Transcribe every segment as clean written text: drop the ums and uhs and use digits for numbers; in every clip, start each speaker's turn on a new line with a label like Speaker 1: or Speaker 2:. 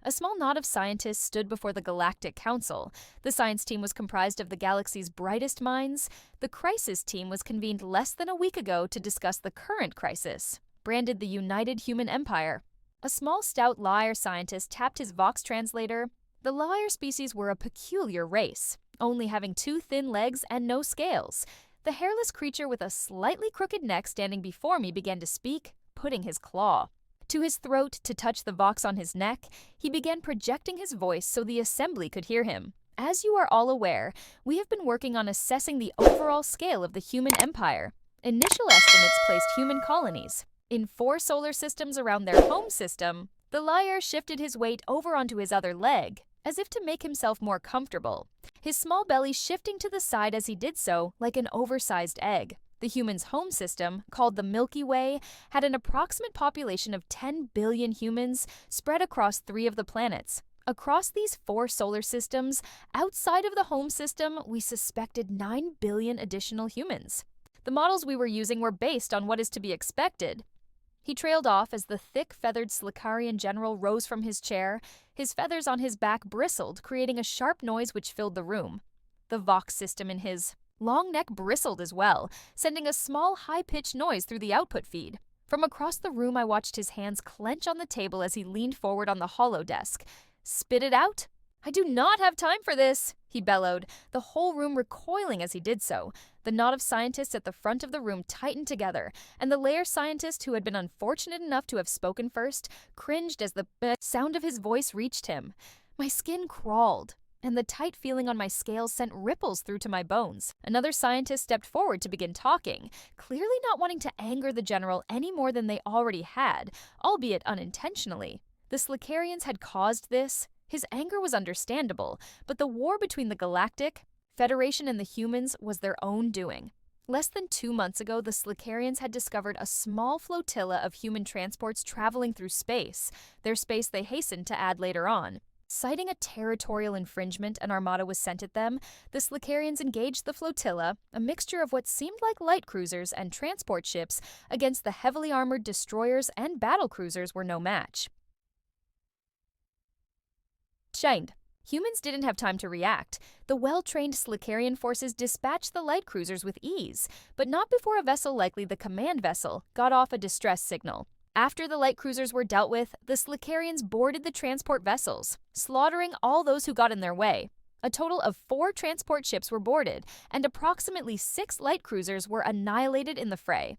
Speaker 1: A small knot of scientists stood before the Galactic Council. The science team was comprised of the galaxy's brightest minds. The crisis team was convened less than a week ago to discuss the current crisis, branded the United Human Empire. A small, stout liar scientist tapped his Vox translator. The liar species were a peculiar race, only having 2 thin legs and no scales. The hairless creature with a slightly crooked neck standing before me began to speak, putting his claw to his throat to touch the Vox on his neck. He began projecting his voice so the assembly could hear him. As you are all aware, we have been working on assessing the overall scale of the human empire. Initial estimates placed human colonies in 4 solar systems around their home system. The liar shifted his weight over onto his other leg, as if to make himself more comfortable, his small belly shifting to the side as he did so, like an oversized egg. The human's home system, called the Milky Way, had an approximate population of 10 billion humans spread across 3 of the planets. Across these 4 solar systems, outside of the home system, we suspected 9 billion additional humans. The models we were using were based on what is to be expected. He trailed off as the thick, feathered Slicarian general rose from his chair. His feathers on his back bristled, creating a sharp noise which filled the room. The Vox system in his long neck bristled as well, sending a small, high-pitched noise through the output feed. From across the room, I watched his hands clench on the table as he leaned forward on the holodesk. "Spit it out? I do not have time for this," he bellowed, the whole room recoiling as he did so. The knot of scientists at the front of the room tightened together, and the layer scientist who had been unfortunate enough to have spoken first cringed as the sound of his voice reached him. My skin crawled, and the tight feeling on my scales sent ripples through to my bones. Another scientist stepped forward to begin talking, clearly not wanting to anger the general any more than they already had, albeit unintentionally. The Slicarians had caused this. His anger was understandable, but the war between the Galactic Federation and the humans was their own doing. Less than 2 months ago, the Slicarians had discovered a small flotilla of human transports traveling through space, their space they hastened to add later on. Citing a territorial infringement, an armada was sent at them. The Slicarians engaged the flotilla, a mixture of what seemed like light cruisers and transport ships, against the heavily armored destroyers and battle cruisers were no match. Shined. Humans didn't have time to react. The well-trained Slicarian forces dispatched the light cruisers with ease, but not before a vessel, likely the command vessel, got off a distress signal. After the light cruisers were dealt with, the Slicarians boarded the transport vessels, slaughtering all those who got in their way. A total of 4 transport ships were boarded, and approximately 6 light cruisers were annihilated in the fray.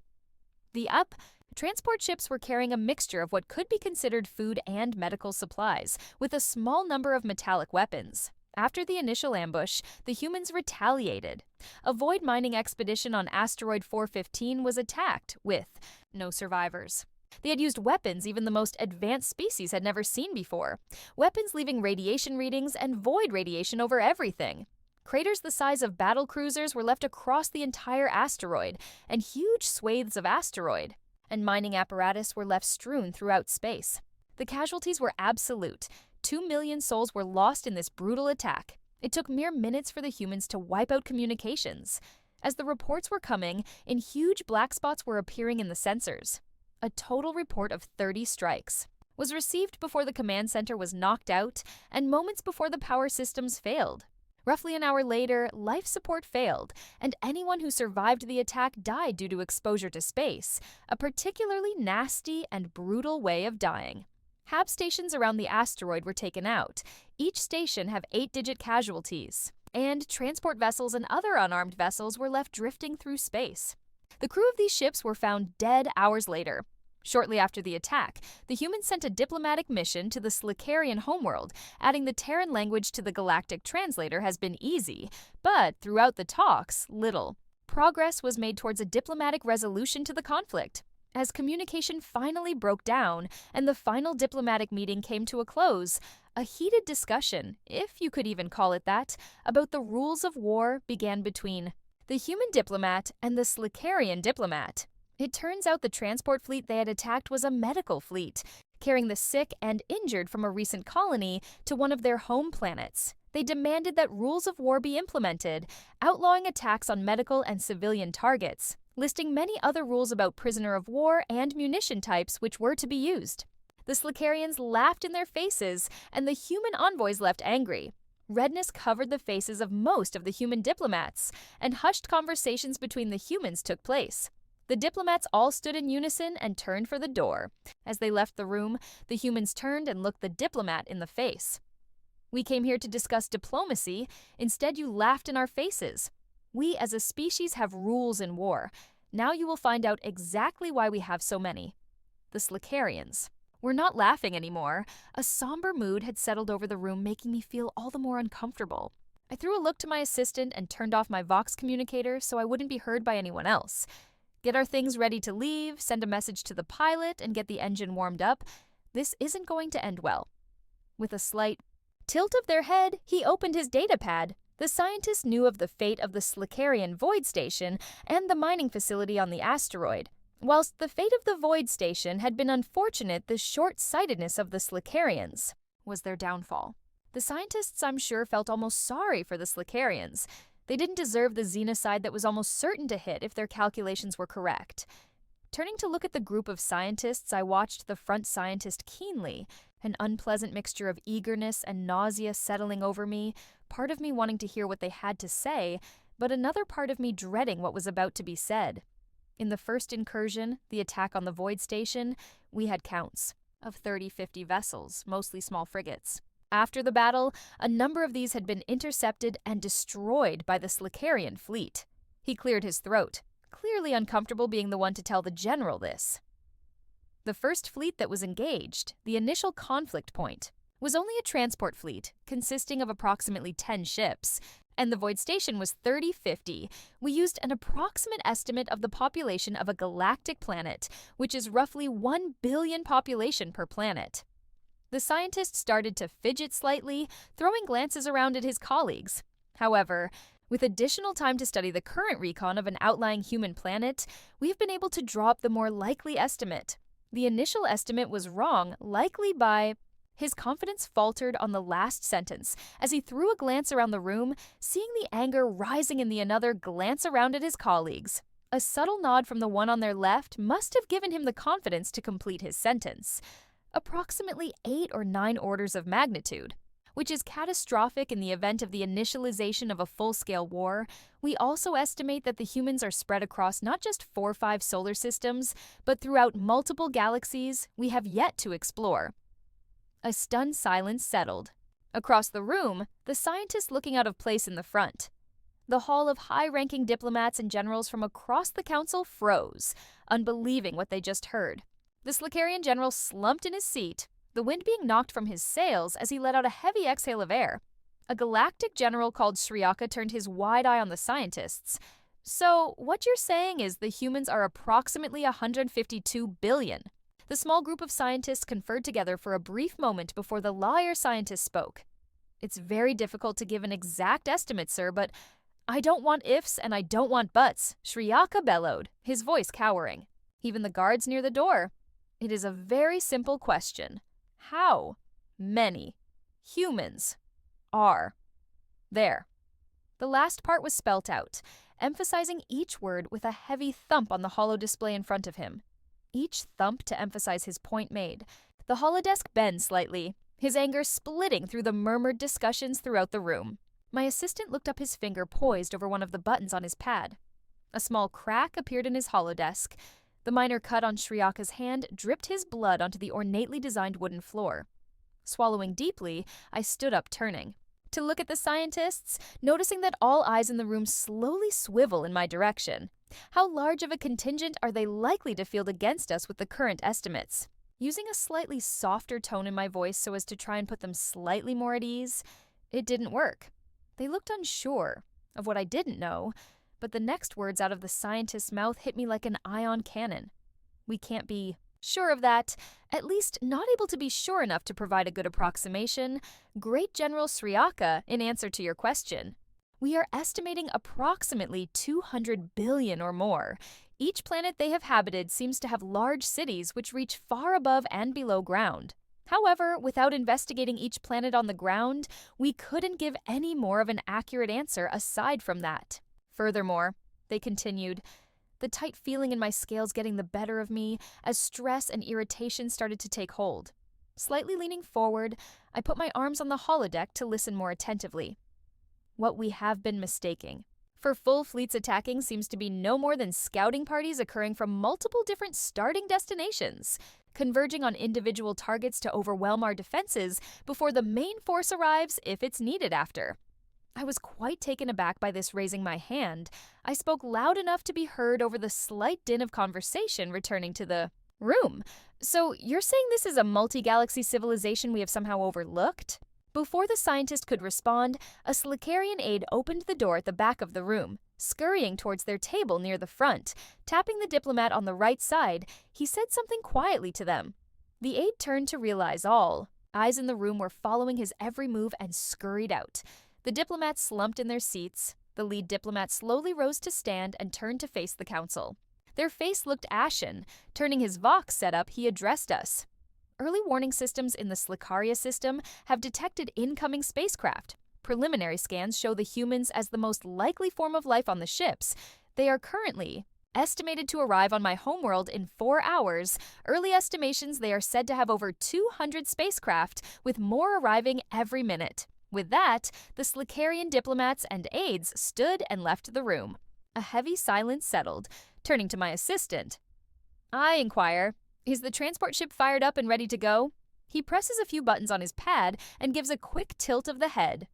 Speaker 1: Transport ships were carrying a mixture of what could be considered food and medical supplies, with a small number of metallic weapons. After the initial ambush, the humans retaliated. A void mining expedition on asteroid 415 was attacked, with no survivors. They had used weapons even the most advanced species had never seen before. Weapons leaving radiation readings and void radiation over everything. Craters the size of battle cruisers were left across the entire asteroid, and huge swathes of asteroid and mining apparatus were left strewn throughout space. The casualties were absolute. 2 million souls were lost in this brutal attack. It took mere minutes for the humans to wipe out communications. As the reports were coming in, huge black spots were appearing in the sensors. A total report of 30 strikes was received before the command center was knocked out and moments before the power systems failed. Roughly an hour later, life support failed, and anyone who survived the attack died due to exposure to space, a particularly nasty and brutal way of dying. Hab stations around the asteroid were taken out. Each station have 8-digit casualties, and transport vessels and other unarmed vessels were left drifting through space. The crew of these ships were found dead hours later. Shortly after the attack, the humans sent a diplomatic mission to the Slicarian homeworld. Adding the Terran language to the Galactic translator has been easy, but throughout the talks, little progress was made towards a diplomatic resolution to the conflict. As communication finally broke down and the final diplomatic meeting came to a close, a heated discussion, if you could even call it that, about the rules of war began between the human diplomat and the Slicarian diplomat. It turns out the transport fleet they had attacked was a medical fleet, carrying the sick and injured from a recent colony to one of their home planets. They demanded that rules of war be implemented, outlawing attacks on medical and civilian targets, listing many other rules about prisoner of war and munition types which were to be used. The Slicarians laughed in their faces, and the human envoys left angry. Redness covered the faces of most of the human diplomats, and hushed conversations between the humans took place. The diplomats all stood in unison and turned for the door. As they left the room, the humans turned and looked the diplomat in the face. "We came here to discuss diplomacy. Instead, you laughed in our faces. We as a species have rules in war. Now you will find out exactly why we have so many." The Slicarians were not laughing anymore. A somber mood had settled over the room, making me feel all the more uncomfortable. I threw a look to my assistant and turned off my Vox communicator so I wouldn't be heard by anyone else. Get our things ready to leave, send a message to the pilot, and get the engine warmed up. This isn't going to end well. With a slight tilt of their head, he opened his datapad. The scientist knew of the fate of the Slicarian Void Station and the mining facility on the asteroid. Whilst the fate of the Void Station had been unfortunate, the short-sightedness of the Slicarians was their downfall. The scientists, I'm sure, felt almost sorry for the Slicarians. They didn't deserve the xenocide that was almost certain to hit if their calculations were correct. Turning to look at the group of scientists, I watched the front scientist keenly, an unpleasant mixture of eagerness and nausea settling over me, part of me wanting to hear what they had to say, but another part of me dreading what was about to be said. In the first incursion, the attack on the Void Station, we had counts of 30-50 vessels, mostly small frigates. After the battle, a number of these had been intercepted and destroyed by the Slicarian fleet. He cleared his throat, clearly uncomfortable being the one to tell the general this. The first fleet that was engaged, the initial conflict point, was only a transport fleet consisting of approximately 10 ships, and the Void Station was 30-50. We used an approximate estimate of the population of a galactic planet, which is roughly 1 billion population per planet. The scientist started to fidget slightly, throwing glances around at his colleagues. However, with additional time to study the current recon of an outlying human planet, we've been able to draw up the more likely estimate. The initial estimate was wrong, likely by... His confidence faltered on the last sentence as he threw a glance around the room, seeing the anger rising in the another glance around at his colleagues. A subtle nod from the one on their left must have given him the confidence to complete his sentence. Approximately 8 or 9 orders of magnitude, which is catastrophic in the event of the initialization of a full-scale war. We also estimate that the humans are spread across not just 4 or 5 solar systems, but throughout multiple galaxies we have yet to explore. A stunned silence settled. Across the room, the scientist looking out of place in the front. The hall of high-ranking diplomats and generals from across the council froze, unbelieving what they just heard. The Slicarian general slumped in his seat, the wind being knocked from his sails as he let out a heavy exhale of air. A galactic general called Shriaka turned his wide eye on the scientists. "So, what you're saying is the humans are approximately 152 billion. The small group of scientists conferred together for a brief moment before the liar scientist spoke. "It's very difficult to give an exact estimate, sir, but I don't want ifs and I don't want buts," Shriaka bellowed, his voice cowering. Even the guards near the door. "It is a very simple question. How many humans are there?" The last part was spelt out, emphasizing each word with a heavy thump on the holo display in front of him. Each thump to emphasize his point made. The holodesk bent slightly, his anger splitting through the murmured discussions throughout the room. My assistant looked up, his finger poised over one of the buttons on his pad. A small crack appeared in his holodesk. The minor cut on Shriaka's hand dripped his blood onto the ornately designed wooden floor. Swallowing deeply, I stood up, turning to look at the scientists, noticing that all eyes in the room slowly swivel in my direction. How large of a contingent are they likely to field against us with the current estimates? Using a slightly softer tone in my voice so as to try and put them slightly more at ease, it didn't work. They looked unsure of what I didn't know, but the next words out of the scientist's mouth hit me like an ion cannon. "We can't be sure of that, at least not able to be sure enough to provide a good approximation. Great General Shriaka, in answer to your question, we are estimating approximately 200 billion or more. Each planet they have habited seems to have large cities which reach far above and below ground. However, without investigating each planet on the ground, we couldn't give any more of an accurate answer aside from that. Furthermore," they continued, the tight feeling in my scales getting the better of me as stress and irritation started to take hold. Slightly leaning forward, I put my arms on the holodeck to listen more attentively. What we have been mistaking for full fleets attacking seems to be no more than scouting parties occurring from multiple different starting destinations, converging on individual targets to overwhelm our defenses before the main force arrives if it's needed after. I was quite taken aback by this raising my hand. I spoke loud enough to be heard over the slight din of conversation returning to the room. So you're saying this is a multi-galaxy civilization we have somehow overlooked? Before the scientist could respond, a Slicarian aide opened the door at the back of the room. Scurrying towards their table near the front, tapping the diplomat on the right side, he said something quietly to them. The aide turned to realize all. Eyes in the room were following his every move and scurried out. The diplomats slumped in their seats. The lead diplomat slowly rose to stand and turned to face the council. Their face looked ashen. Turning his Vox setup, he addressed us. Early warning systems in the Slicaria system have detected incoming spacecraft. Preliminary scans show the humans as the most likely form of life on the ships. They are currently estimated to arrive on my homeworld in 4 hours. Early estimations, they are said to have over 200 spacecraft, with more arriving every minute. With that, the Slicarian diplomats and aides stood and left the room. A heavy silence settled. Turning to my assistant, I inquire, is the transport ship fired up and ready to go? He presses a few buttons on his pad and gives a quick tilt of the head.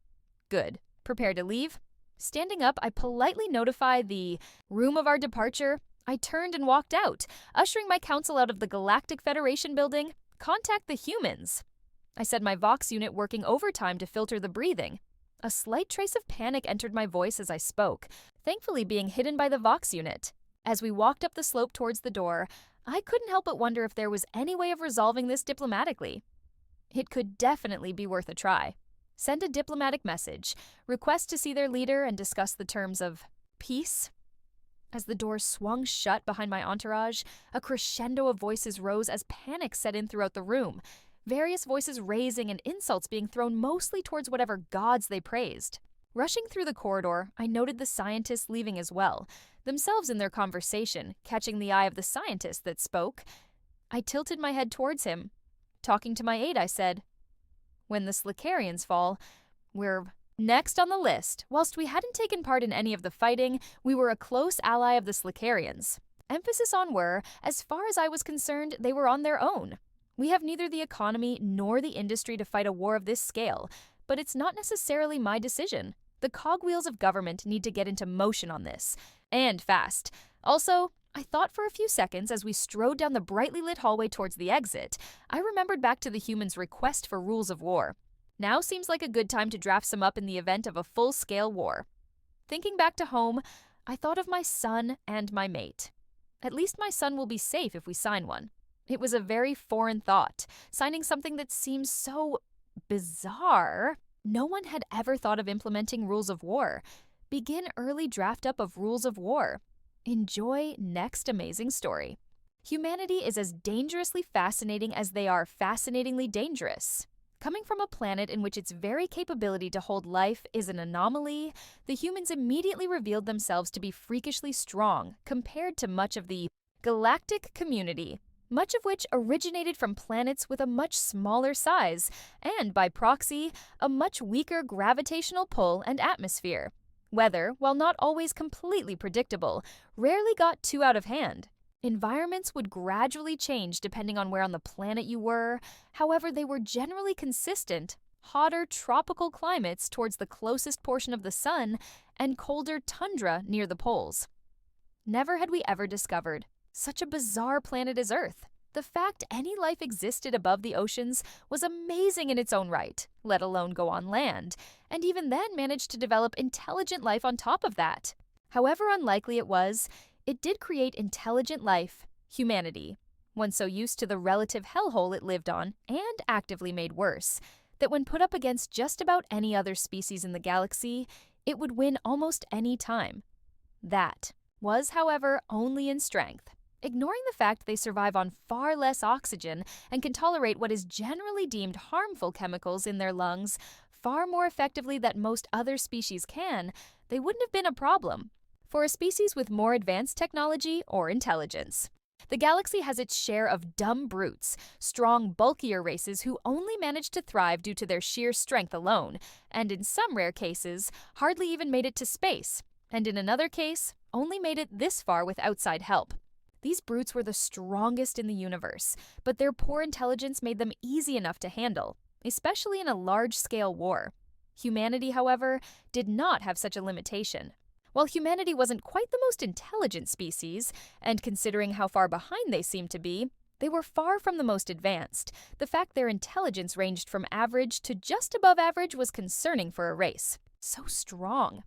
Speaker 1: Good. Prepare to leave? Standing up, I politely notify the room of our departure. I turned and walked out, ushering my council out of the Galactic Federation building. Contact the humans. I said my Vox unit working overtime to filter the breathing. A slight trace of panic entered my voice as I spoke, thankfully being hidden by the Vox unit. As we walked up the slope towards the door, I couldn't help but wonder if there was any way of resolving this diplomatically. It could definitely be worth a try. Send a diplomatic message, request to see their leader, and discuss the terms of peace. As the door swung shut behind my entourage, a crescendo of voices rose as panic set in throughout the room, various voices raising and insults being thrown mostly towards whatever gods they praised. Rushing through the corridor, I noted the scientists leaving as well, themselves in their conversation, catching the eye of the scientist that spoke. I tilted my head towards him. Talking to my aide, I said, when the Slicarians fall, we're next on the list. Whilst we hadn't taken part in any of the fighting, we were a close ally of the Slicarians. Emphasis on were, as far as I was concerned, they were on their own. We have neither the economy nor the industry to fight a war of this scale, but it's not necessarily my decision. The cogwheels of government need to get into motion on this, and fast. Also, I thought for a few seconds as we strode down the brightly lit hallway towards the exit. I remembered back to the humans' request for rules of war. Now seems like a good time to draft some up in the event of a full-scale war. Thinking back to home, I thought of my son and my mate. At least my son will be safe if we sign one. It was a very foreign thought, signing something that seems so bizarre. No one had ever thought of implementing rules of war. Begin early draft up of rules of war. Enjoy next amazing story. Humanity is as dangerously fascinating as they are fascinatingly dangerous. Coming from a planet in which its very capability to hold life is an anomaly, the humans immediately revealed themselves to be freakishly strong compared to much of the galactic community, much of which originated from planets with a much smaller size, and, by proxy, a much weaker gravitational pull and atmosphere. Weather, while not always completely predictable, rarely got too out of hand. Environments would gradually change depending on where on the planet you were. However, they were generally consistent, hotter tropical climates towards the closest portion of the sun and colder tundra near the poles. Never had we ever discovered such a bizarre planet as Earth. The fact any life existed above the oceans was amazing in its own right, let alone go on land, and even then managed to develop intelligent life on top of that. However unlikely it was, it did create intelligent life, humanity, one so used to the relative hellhole it lived on and actively made worse, that when put up against just about any other species in the galaxy, it would win almost any time. That was, however, only in strength. Ignoring the fact they survive on far less oxygen and can tolerate what is generally deemed harmful chemicals in their lungs far more effectively than most other species can, they wouldn't have been a problem for a species with more advanced technology or intelligence. The galaxy has its share of dumb brutes, strong, bulkier races who only manage to thrive due to their sheer strength alone, and in some rare cases, hardly even made it to space, and in another case, only made it this far with outside help. These brutes were the strongest in the universe, but their poor intelligence made them easy enough to handle, especially in a large-scale war. Humanity, however, did not have such a limitation. While humanity wasn't quite the most intelligent species, and considering how far behind they seemed to be, they were far from the most advanced. The fact their intelligence ranged from average to just above average was concerning for a race. So strong.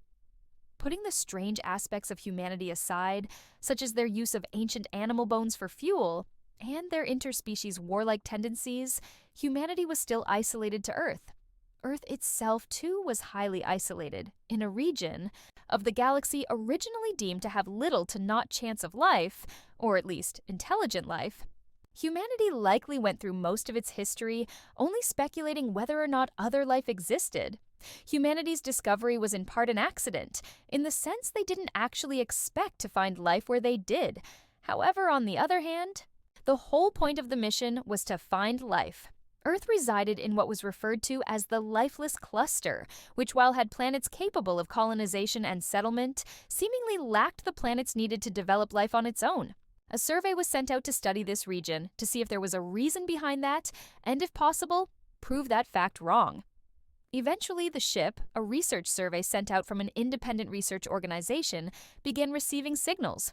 Speaker 1: Putting the strange aspects of humanity aside, such as their use of ancient animal bones for fuel, and their interspecies warlike tendencies, humanity was still isolated to Earth. Earth itself, too, was highly isolated, in a region of the galaxy originally deemed to have little to not chance of life, or at least intelligent life. Humanity likely went through most of its history only speculating whether or not other life existed. Humanity's discovery was in part an accident, in the sense they didn't actually expect to find life where they did. However, on the other hand, the whole point of the mission was to find life. Earth resided in what was referred to as the lifeless cluster, which, while had planets capable of colonization and settlement, seemingly lacked the planets needed to develop life on its own. A survey was sent out to study this region to see if there was a reason behind that, and if possible, prove that fact wrong. Eventually, the ship, a research survey sent out from an independent research organization, began receiving signals.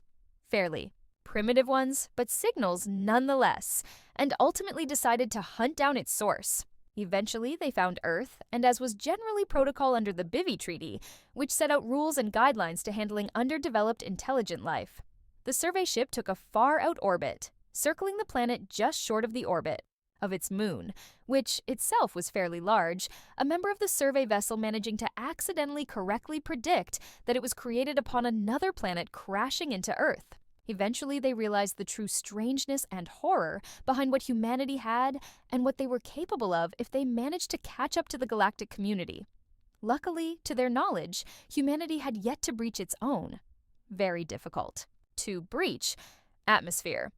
Speaker 1: Fairly primitive ones, but signals nonetheless, and ultimately decided to hunt down its source. Eventually, they found Earth, and as was generally protocol under the Bivy Treaty, which set out rules and guidelines to handling underdeveloped intelligent life, the survey ship took a far-out orbit, circling the planet just short of the orbit of its moon, which itself was fairly large, a member of the survey vessel managing to accidentally correctly predict that it was created upon another planet crashing into Earth. Eventually, they realized the true strangeness and horror behind what humanity had and what they were capable of if they managed to catch up to the galactic community. Luckily, to their knowledge, humanity had yet to breach its own, very difficult to breach, atmosphere.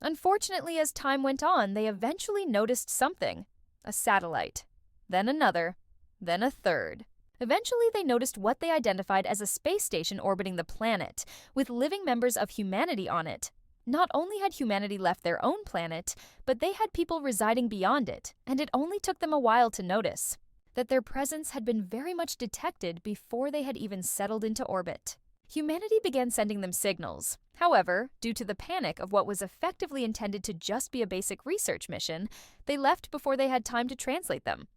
Speaker 1: Unfortunately, as time went on, they eventually noticed something. A satellite. Then another. Then a third. Eventually, they noticed what they identified as a space station orbiting the planet, with living members of humanity on it. Not only had humanity left their own planet, but they had people residing beyond it, and it only took them a while to notice that their presence had been very much detected before they had even settled into orbit. Humanity began sending them signals. However, due to the panic of what was effectively intended to just be a basic research mission, they left before they had time to translate them.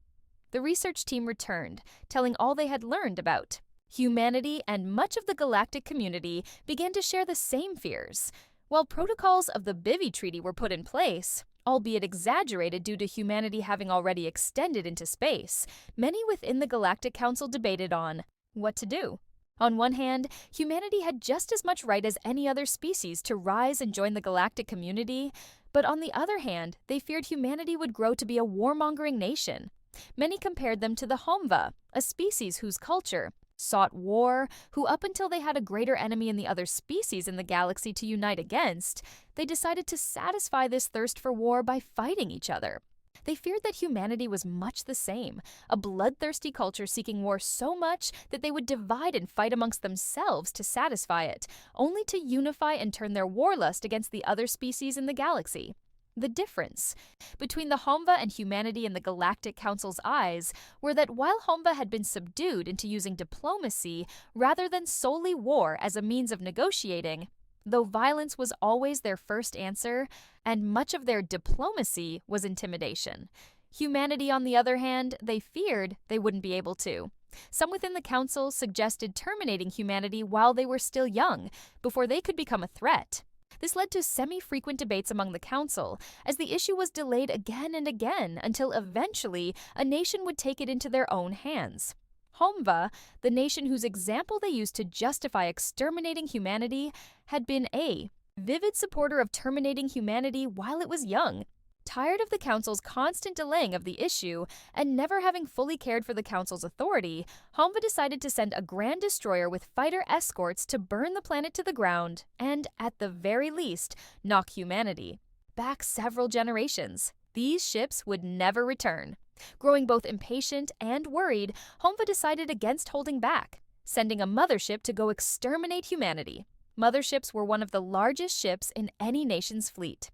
Speaker 1: The research team returned, telling all they had learned about humanity, and much of the galactic community began to share the same fears. While protocols of the Bivy Treaty were put in place, albeit exaggerated due to humanity having already extended into space, many within the Galactic Council debated on what to do. On one hand, humanity had just as much right as any other species to rise and join the galactic community, but on the other hand, they feared humanity would grow to be a warmongering nation. Many compared them to the Homva, a species whose culture sought war, who up until they had a greater enemy in the other species in the galaxy to unite against, they decided to satisfy this thirst for war by fighting each other. They feared that humanity was much the same, a bloodthirsty culture seeking war so much that they would divide and fight amongst themselves to satisfy it, only to unify and turn their warlust against the other species in the galaxy. The difference between the Homva and humanity in the Galactic Council's eyes were that while Homva had been subdued into using diplomacy rather than solely war as a means of negotiating, though violence was always their first answer, and much of their diplomacy was intimidation. Humanity, on the other hand, they feared they wouldn't be able to. Some within the council suggested terminating humanity while they were still young, before they could become a threat. This led to semi-frequent debates among the council, as the issue was delayed again and again until eventually a nation would take it into their own hands. Homva, the nation whose example they used to justify exterminating humanity, had been a vivid supporter of terminating humanity while it was young. Tired of the Council's constant delaying of the issue and never having fully cared for the Council's authority, Honva decided to send a grand destroyer with fighter escorts to burn the planet to the ground and, at the very least, knock humanity back several generations. These ships would never return. Growing both impatient and worried, Honva decided against holding back, sending a mothership to go exterminate humanity. Motherships were one of the largest ships in any nation's fleet.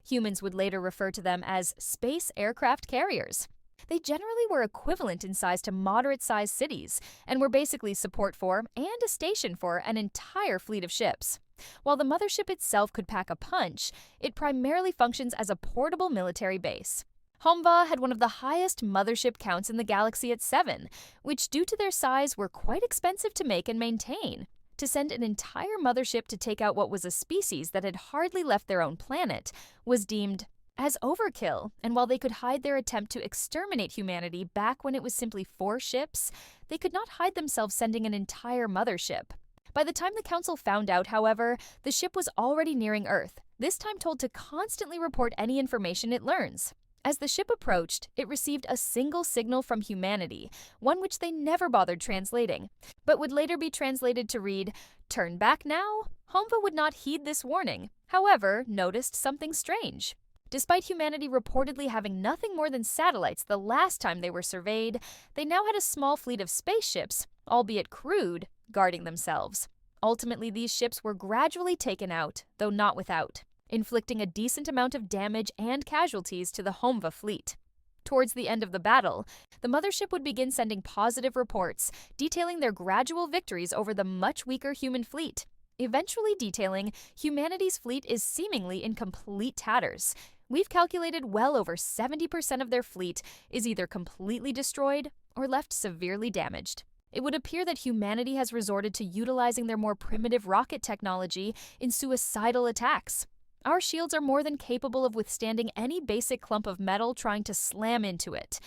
Speaker 1: Humans would later refer to them as space aircraft carriers. They generally were equivalent in size to moderate-sized cities and were basically support for and a station for an entire fleet of ships. While the mothership itself could pack a punch, it primarily functions as a portable military base. Honva had one of the highest mothership counts in the galaxy at 7, which due to their size were quite expensive to make and maintain. To send an entire mothership to take out what was a species that had hardly left their own planet was deemed as overkill, and while they could hide their attempt to exterminate humanity back when it was simply 4 ships, they could not hide themselves sending an entire mothership. By the time the Council found out, however, the ship was already nearing Earth, this time told to constantly report any information it learns. As the ship approached, it received a single signal from humanity, one which they never bothered translating, but would later be translated to read, "Turn back now?" Honva would not heed this warning, however, noticed something strange. Despite humanity reportedly having nothing more than satellites the last time they were surveyed, they now had a small fleet of spaceships, albeit crude, guarding themselves. Ultimately, these ships were gradually taken out, though not without, inflicting a decent amount of damage and casualties to the Honva fleet. Towards the end of the battle, the mothership would begin sending positive reports, detailing their gradual victories over the much weaker human fleet, eventually detailing humanity's fleet is seemingly in complete tatters. We've calculated well over 70% of their fleet is either completely destroyed or left severely damaged. It would appear that humanity has resorted to utilizing their more primitive rocket technology in suicidal attacks. Our shields are more than capable of withstanding any basic clump of metal trying to slam into it.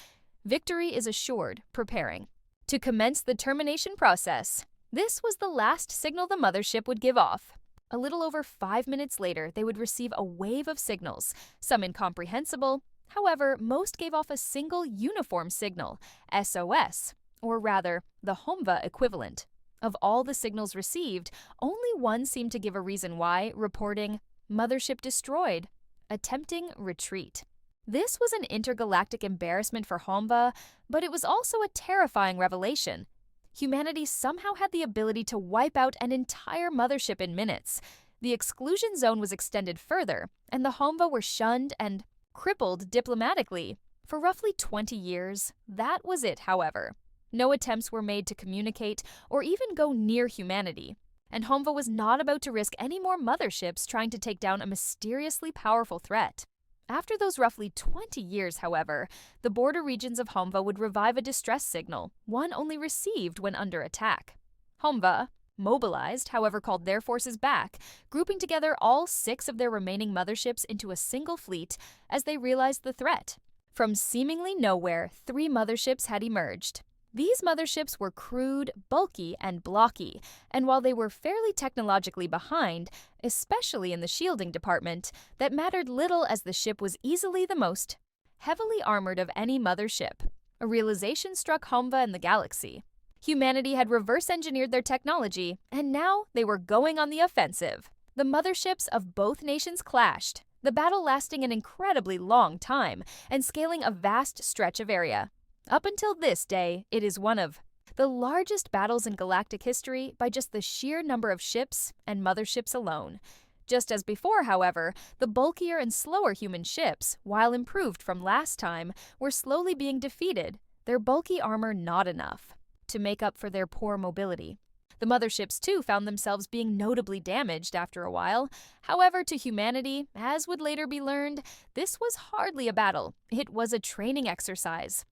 Speaker 1: Victory is assured, preparing to commence the termination process. This was the last signal the mothership would give off. A little over 5 minutes later, they would receive a wave of signals, some incomprehensible. However, most gave off a single uniform signal, SOS, or rather, the Honva equivalent. Of all the signals received, only one seemed to give a reason why, reporting, "Mothership destroyed. Attempting retreat." This was an intergalactic embarrassment for Honva, but it was also a terrifying revelation. Humanity somehow had the ability to wipe out an entire mothership in minutes. The exclusion zone was extended further, and the Honva were shunned and crippled diplomatically. For roughly 20 years, that was it, however. No attempts were made to communicate or even go near humanity, and Honva was not about to risk any more motherships trying to take down a mysteriously powerful threat. After those roughly 20 years, however, the border regions of Honva would revive a distress signal, one only received when under attack. Honva, mobilized, however, called their forces back, grouping together all 6 of their remaining motherships into a single fleet as they realized the threat. From seemingly nowhere, 3 motherships had emerged. These motherships were crude, bulky, and blocky, and while they were fairly technologically behind, especially in the shielding department, that mattered little as the ship was easily the most heavily armored of any mothership. A realization struck Honva and the galaxy. Humanity had reverse-engineered their technology, and now they were going on the offensive. The motherships of both nations clashed, the battle lasting an incredibly long time and scaling a vast stretch of area. Up until this day, it is one of the largest battles in galactic history by just the sheer number of ships and motherships alone. Just as before, however, the bulkier and slower human ships, while improved from last time, were slowly being defeated, their bulky armor not enough to make up for their poor mobility. The motherships, too, found themselves being notably damaged after a while. However, to humanity, as would later be learned, this was hardly a battle. It was a training exercise.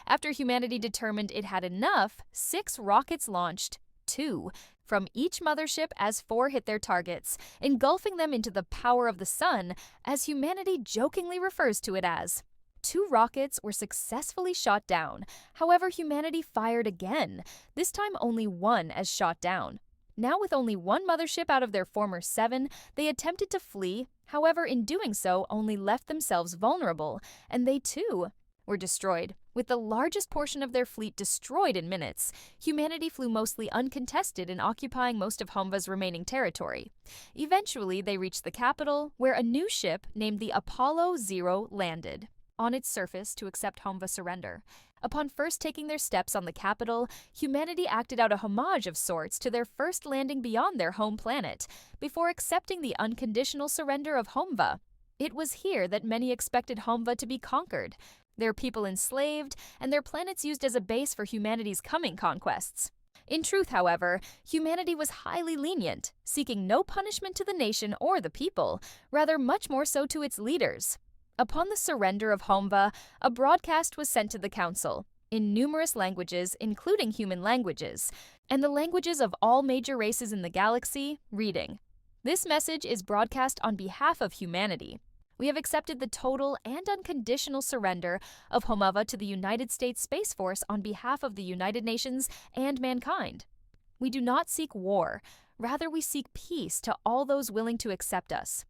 Speaker 1: After humanity determined it had enough, 6 rockets launched, 2 from each mothership as 4 hit their targets, engulfing them into the power of the sun, as humanity jokingly refers to it as. 2 rockets were successfully shot down. However, humanity fired again, this time only 1 as shot down. Now with only 1 mothership out of their former 7, they attempted to flee. However, in doing so, only left themselves vulnerable, and they too were destroyed. With the largest portion of their fleet destroyed in minutes, humanity flew mostly uncontested in occupying most of Homva's remaining territory. Eventually, they reached the capital, where a new ship named the Apollo 0 landed on its surface to accept Homva's surrender. Upon first taking their steps on the capital, humanity acted out a homage of sorts to their first landing beyond their home planet, before accepting the unconditional surrender of Homva. It was here that many expected Homva to be conquered, their people enslaved, and their planets used as a base for humanity's coming conquests. In truth, however, humanity was highly lenient, seeking no punishment to the nation or the people, rather much more so to its leaders. Upon the surrender of Homva, a broadcast was sent to the Council, in numerous languages, including human languages, and the languages of all major races in the galaxy, reading. This message is broadcast on behalf of humanity. We have accepted the total and unconditional surrender of Homva to the United States Space Force on behalf of the United Nations and mankind. We do not seek war, rather we seek peace to all those willing to accept us.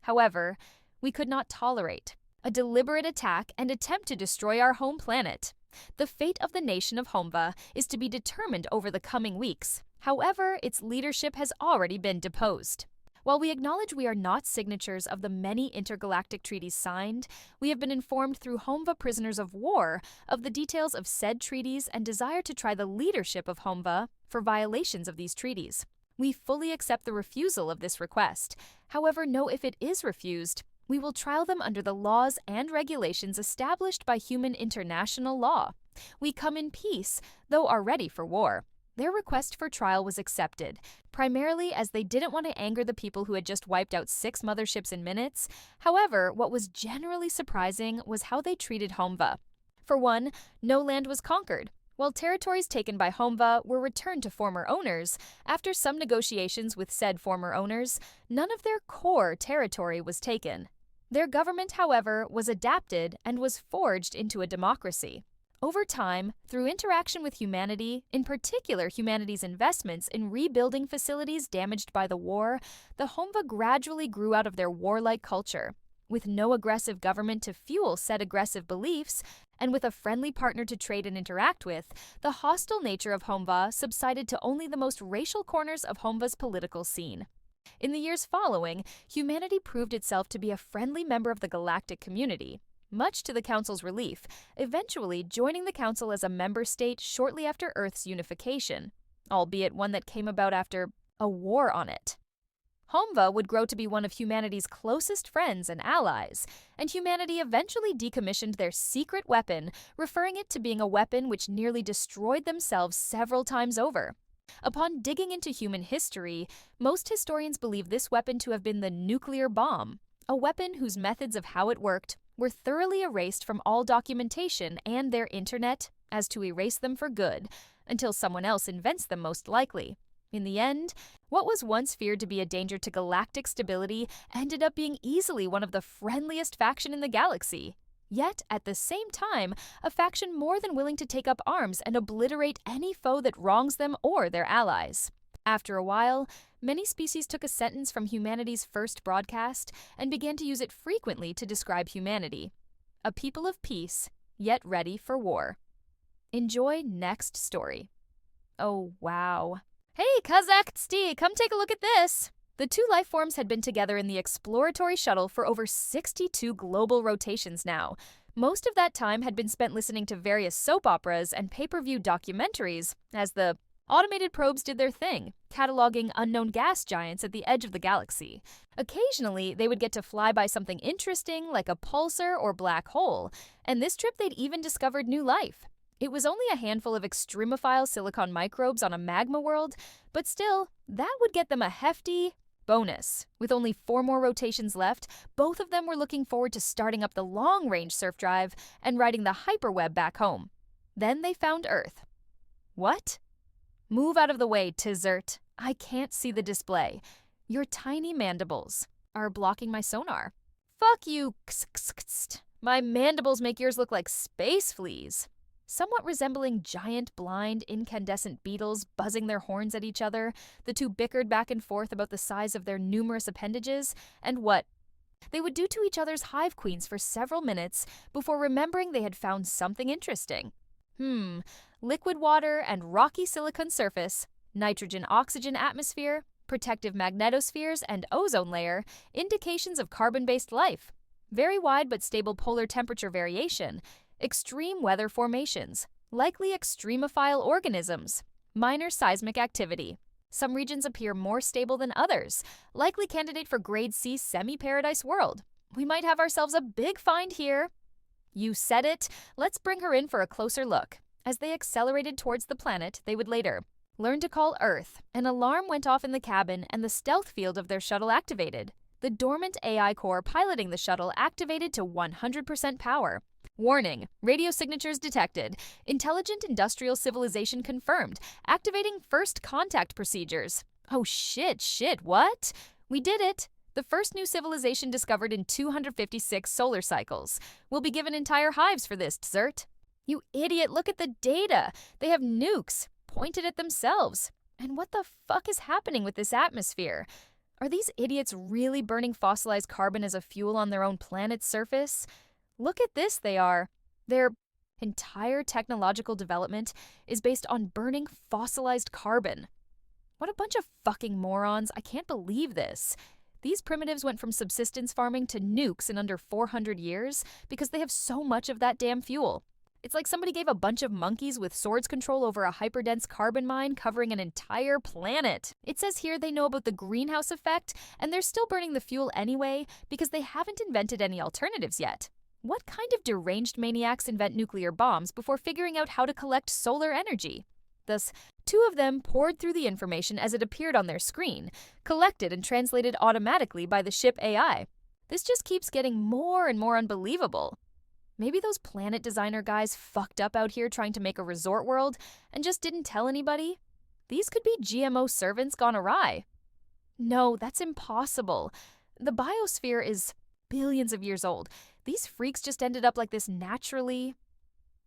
Speaker 1: However, we could not tolerate a deliberate attack and attempt to destroy our home planet. The fate of the nation of Homva is to be determined over the coming weeks. However, its leadership has already been deposed. While we acknowledge we are not signatures of the many intergalactic treaties signed, we have been informed through Homva prisoners of war of the details of said treaties and desire to try the leadership of Homva for violations of these treaties. We fully accept the refusal of this request. However, know if it is refused, we will trial them under the laws and regulations established by human international law. We come in peace, though are ready for war. Their request for trial was accepted, primarily as they didn't want to anger the people who had just wiped out 6 motherships in minutes. However, what was generally surprising was how they treated Homva. For one, no land was conquered. While territories taken by Homva were returned to former owners, after some negotiations with said former owners, none of their core territory was taken. Their government, however, was adapted and was forged into a democracy. Over time, through interaction with humanity, in particular humanity's investments in rebuilding facilities damaged by the war, the Homva gradually grew out of their warlike culture. With no aggressive government to fuel said aggressive beliefs, and with a friendly partner to trade and interact with, the hostile nature of Homva subsided to only the most racial corners of Homva's political scene. In the years following, humanity proved itself to be a friendly member of the galactic community, much to the Council's relief, eventually joining the Council as a member state shortly after Earth's unification, albeit one that came about after a war on it. Homva would grow to be one of humanity's closest friends and allies, and humanity eventually decommissioned their secret weapon, referring it to being a weapon which nearly destroyed themselves several times over. Upon digging into human history, most historians believe this weapon to have been the nuclear bomb, a weapon whose methods of how it worked were thoroughly erased from all documentation and their internet as to erase them for good, until someone else invents them most likely. In the end, what was once feared to be a danger to galactic stability ended up being easily one of the friendliest faction in the galaxy. Yet, at the same time, a faction more than willing to take up arms and obliterate any foe that wrongs them or their allies. After a while, many species took a sentence from humanity's first broadcast and began to use it frequently to describe humanity. A people of peace, yet ready for war. Enjoy next story. Oh, wow. Hey, Kazakhstan, come take a look at this! The 2 life forms had been together in the exploratory shuttle for over 62 global rotations now. Most of that time had been spent listening to various soap operas and pay-per-view documentaries as the automated probes did their thing, cataloging unknown gas giants at the edge of the galaxy. Occasionally, they would get to fly by something interesting like a pulsar or black hole, and this trip they'd even discovered new life. It was only a handful of extremophile silicon microbes on a magma world, but still, that would get them a hefty bonus. With only 4 more rotations left, both of them were looking forward to starting up the long-range surf drive and riding the hyperweb back home. Then they found Earth. What? Move out of the way, Tizzert. I can't see the display. Your tiny mandibles are blocking my sonar. Fuck you, kst. My mandibles make yours look like space fleas. Somewhat resembling giant, blind, incandescent beetles buzzing their horns at each other, the 2 bickered back and forth about the size of their numerous appendages and what They would do to each other's hive queens for several minutes before remembering they had found something interesting. Liquid water and rocky silicon surface, nitrogen-oxygen atmosphere, protective magnetospheres, and ozone layer, indications of carbon-based life. Very wide but stable polar temperature variation, extreme weather formations, likely extremophile organisms, minor seismic activity. Some regions appear more stable than others, likely candidate for grade C semi-paradise world. We might have ourselves a big find here. You said it. Let's bring her in for a closer look. As they accelerated towards the planet they would later learn to call Earth, an alarm went off in the cabin and the stealth field of their shuttle activated. The dormant AI core piloting the shuttle activated to 100% power. Warning, radio signatures detected. Intelligent industrial civilization confirmed. Activating first contact procedures. Oh shit, what? We did it. The first new civilization discovered in 256 solar cycles. We'll be given entire hives for this, Zert. You idiot, look at the data. They have nukes pointed at themselves. And what the fuck is happening with this atmosphere? Are these idiots really burning fossilized carbon as a fuel on their own planet's surface? Look at this, they are. Their entire technological development is based on burning fossilized carbon. What a bunch of fucking morons. I can't believe this. These primitives went from subsistence farming to nukes in under 400 years because they have so much of that damn fuel. It's like somebody gave a bunch of monkeys with swords control over a hyperdense carbon mine covering an entire planet. It says here they know about the greenhouse effect, and they're still burning the fuel anyway because they haven't invented any alternatives yet. What kind of deranged maniacs invent nuclear bombs before figuring out how to collect solar energy? Thus, two of them poured through the information as it appeared on their screen, collected and translated automatically by the ship AI. This just keeps getting more and more unbelievable. Maybe those planet designer guys fucked up out here trying to make a resort world and just didn't tell anybody? These could be GMO servants gone awry. No, that's impossible. The biosphere is billions of years old. These freaks just ended up like this naturally.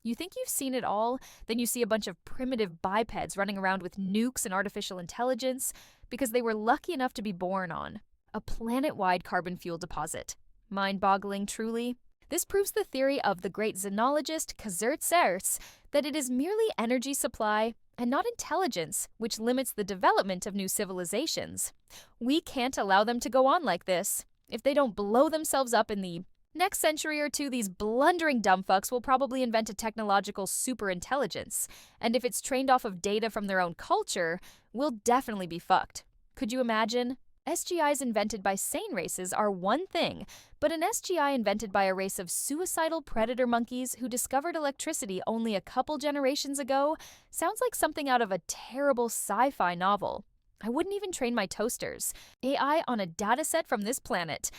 Speaker 1: You think you've seen it all, then you see a bunch of primitive bipeds running around with nukes and artificial intelligence because they were lucky enough to be born on a planet-wide carbon fuel deposit. Mind-boggling, truly. This proves the theory of the great xenologist Tibbhipsylous that it is merely energy supply and not intelligence which limits the development of new civilizations. We can't allow them to go on like this. If they don't blow themselves up in the next century or two, these blundering dumb fucks will probably invent a technological superintelligence. And if it's trained off of data from their own culture, we'll definitely be fucked. Could you imagine? SGIs invented by sane races are one thing, but an SGI invented by a race of suicidal predator monkeys who discovered electricity only a couple generations ago sounds like something out of a terrible sci-fi novel. I wouldn't even train my toasters. AI on a dataset from this planet.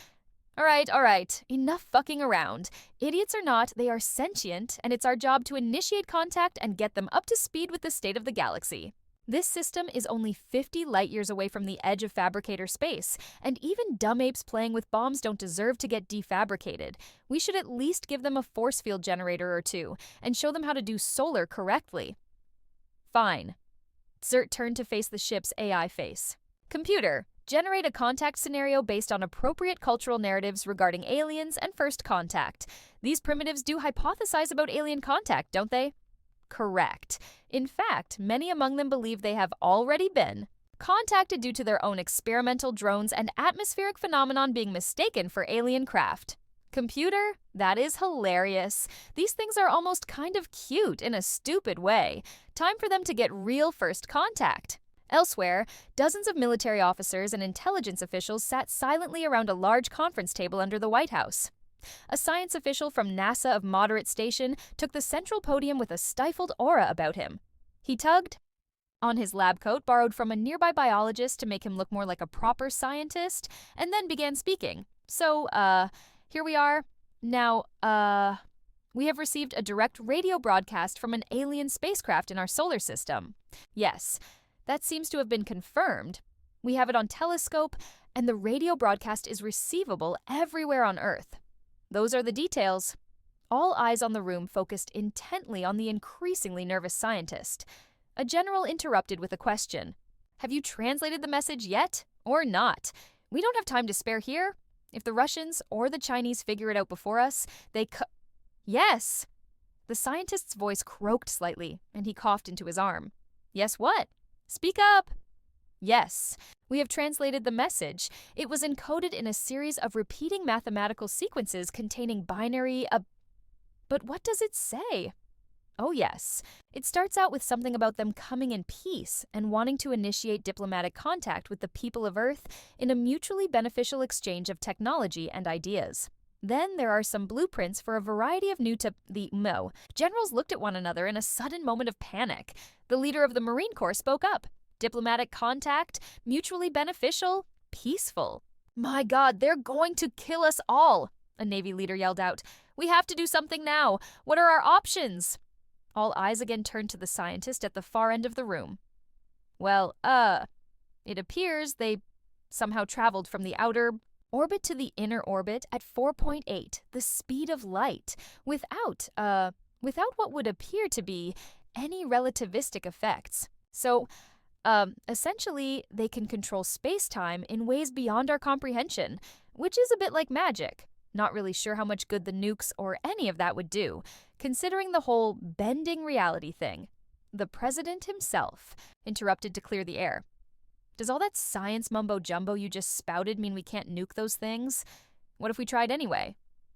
Speaker 1: All right, enough fucking around. Idiots or not, they are sentient, and it's our job to initiate contact and get them up to speed with the state of the galaxy. This system is only 50 light-years away from the edge of fabricator space, and even dumb apes playing with bombs don't deserve to get defabricated. We should at least give them a force field generator or two, and show them how to do solar correctly. Fine. Zert turned to face the ship's AI face. Computer, generate a contact scenario based on appropriate cultural narratives regarding aliens and first contact. These primitives do hypothesize about alien contact, don't they? Correct. In fact, many among them believe they have already been contacted due to their own experimental drones and atmospheric phenomenon being mistaken for alien craft. Computer, that is hilarious. These things are almost kind of cute in a stupid way. Time for them to get real first contact. Elsewhere, dozens of military officers and intelligence officials sat silently around a large conference table under the White House. A science official from NASA of moderate station took the central podium with a stifled aura about him. He tugged on his lab coat borrowed from a nearby biologist to make him look more like a proper scientist, and then began speaking. So, here we are. Now, we have received a direct radio broadcast from an alien spacecraft in our solar system. Yes, that seems to have been confirmed. We have it on telescope, and the radio broadcast is receivable everywhere on Earth. Those are the details. All eyes on the room focused intently on the increasingly nervous scientist. A general interrupted with a question. Have you translated the message yet? Or not? We don't have time to spare here. If the Russians or the Chinese figure it out before us, Yes! The scientist's voice croaked slightly, and he coughed into his arm. Yes, what? Speak up! Yes, we have translated the message. It was encoded in a series of repeating mathematical sequences containing binary. But what does it say? Oh, yes. It starts out with something about them coming in peace and wanting to initiate diplomatic contact with the people of Earth in a mutually beneficial exchange of technology and ideas. Then there are some blueprints for a variety of new Generals looked at one another in a sudden moment of panic. The leader of the Marine Corps spoke up. Diplomatic contact, mutually beneficial, peaceful. My God, they're going to kill us all, a Navy leader yelled out. We have to do something now. What are our options? All eyes again turned to the scientist at the far end of the room. Well, it appears they somehow traveled from the outer orbit to the inner orbit at 4.8, the speed of light, without what would appear to be any relativistic effects. So, essentially, they can control space-time in ways beyond our comprehension, which is a bit like magic. Not really sure how much good the nukes or any of that would do, considering the whole bending reality thing. The president himself interrupted to clear the air. Does all that science mumbo-jumbo you just spouted mean we can't nuke those things? What if we tried anyway?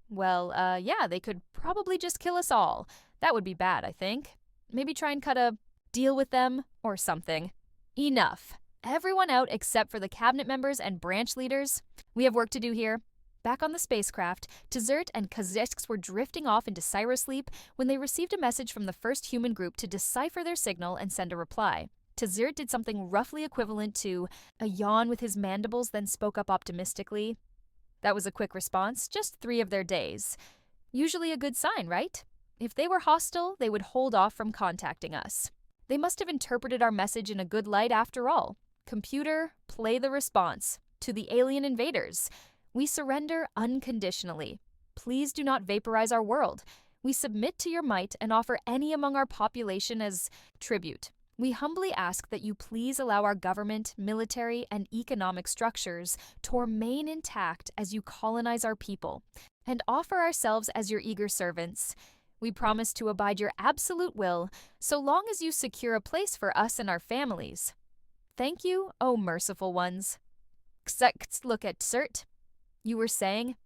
Speaker 1: Well, yeah, they could probably just kill us all. That would be bad, I think. Maybe try and cut a deal with them or something. Enough. Everyone out except for the cabinet members and branch leaders. We have work to do here. Back on the spacecraft, Tzert and Kazesk were drifting off into cyrosleep when they received a message from the first human group to decipher their signal and send a reply. Tzert did something roughly equivalent to a yawn with his mandibles, then spoke up optimistically. That was a quick response, just 3 of their days. Usually a good sign, right? If they were hostile, they would hold off from contacting us. They must have interpreted our message in a good light after all. Computer, play the response. To the alien invaders. We surrender unconditionally. Please do not vaporize our world. We submit to your might and offer any among our population as tribute. We humbly ask that you please allow our government, military, and economic structures to remain intact as you colonize our people, and offer ourselves as your eager servants. We promise to abide your absolute will, so long as you secure a place for us and our families. Thank you, O merciful ones. Look at Tzert. You were saying?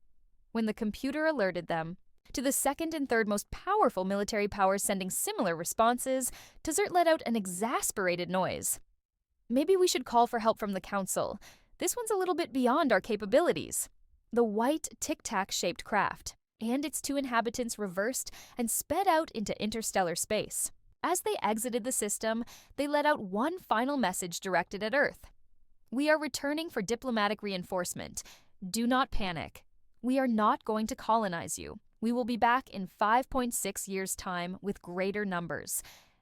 Speaker 1: When the computer alerted them, to the second and third most powerful military powers sending similar responses, Tzert let out an exasperated noise. Maybe we should call for help from the Council. This one's a little bit beyond our capabilities. The white, tic-tac-shaped craft and its 2 inhabitants reversed and sped out into interstellar space. As they exited the system, they let out one final message directed at Earth. We are returning for diplomatic reinforcement. Do not panic. We are not going to colonize you. We will be back in 5.6 years' time with greater numbers,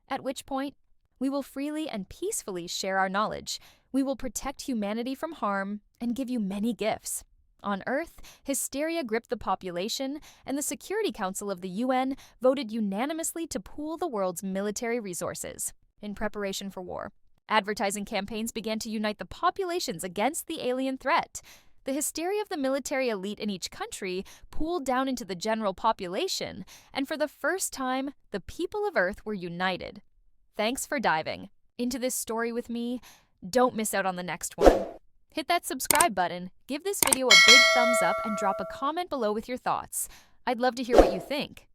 Speaker 1: at which point we will freely and peacefully share our knowledge. We will protect humanity from harm and give you many gifts. On Earth, hysteria gripped the population, and the Security Council of the UN voted unanimously to pool the world's military resources in preparation for war. Advertising campaigns began to unite the populations against the alien threat. The hysteria of the military elite in each country pooled down into the general population, and for the first time, the people of Earth were united. Thanks for diving into this story with me. Don't miss out on the next one. Hit that subscribe button, give this video a big thumbs up, and drop a comment below with your thoughts. I'd love to hear what you think.